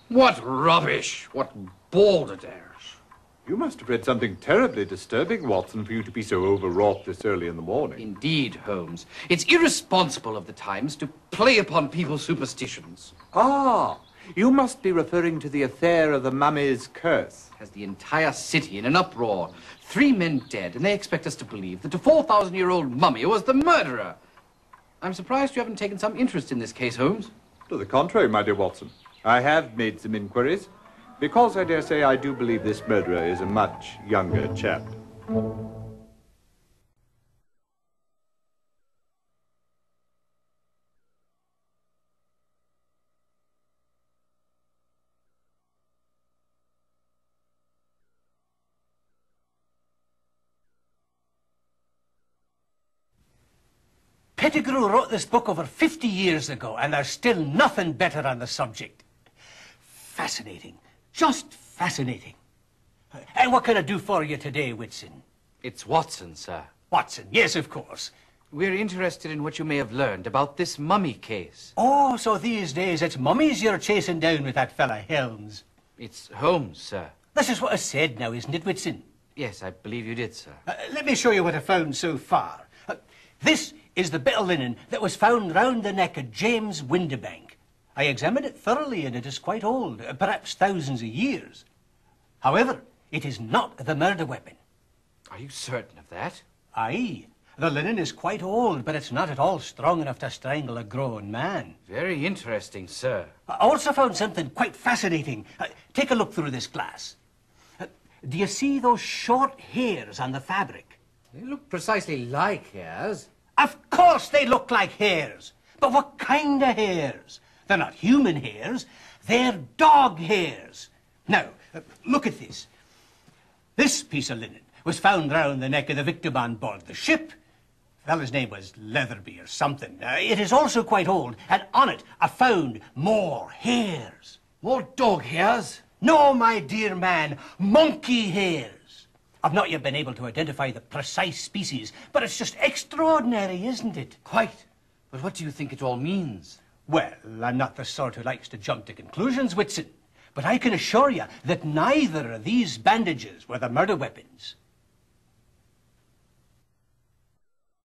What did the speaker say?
What rubbish! What balderdares! You must have read something terribly disturbing, Watson, for you to be so overwrought this early in the morning. Indeed, Holmes. It's irresponsible of the Times to play upon people's superstitions. Ah, you must be referring to the affair of the mummy's curse. Has the entire city in an uproar. 3 men dead, and they expect us to believe that the 4,000-year-old mummy was the murderer. I'm surprised you haven't taken some interest in this case, Holmes. To the contrary, my dear Watson. I have made some inquiries, because I dare say I do believe this murderer is a much younger chap. Pettigrew wrote this book over 50 years ago, and there's still nothing better on the subject. Fascinating. Just fascinating. And what can I do for you today, Whitson? It's Watson, sir. Watson, yes, of course. We're interested in what you may have learned about this mummy case. Oh, so these days it's mummies you're chasing down with that fella Holmes. It's Holmes, sir. This is what I said now, isn't it, Whitson? Yes, I believe you did, sir. Let me show you what I found so far. This is the bit of linen that was found round the neck of James Windibank. I examined it thoroughly, and it is quite old, perhaps thousands of years. However, it is not the murder weapon. Are you certain of that? Aye. The linen is quite old, but it's not at all strong enough to strangle a grown man. Very interesting, sir. I also found something quite fascinating. Take a look through this glass. Do you see those short hairs on the fabric? They look precisely like hairs. Of course they look like hairs. But what kind of hairs? They're not human hairs. They're dog hairs. Now, look at this. This piece of linen was found round the neck of the victim on board the ship. The fellow's name was Leatherby or something. It is also quite old, and on it I found more hairs. More dog hairs? No, my dear man, monkey hairs. I've not yet been able to identify the precise species, but it's just extraordinary, isn't it? Quite. But what do you think it all means? Well, I'm not the sort who likes to jump to conclusions, Whitson. But I can assure you that neither of these bandages were the murder weapons.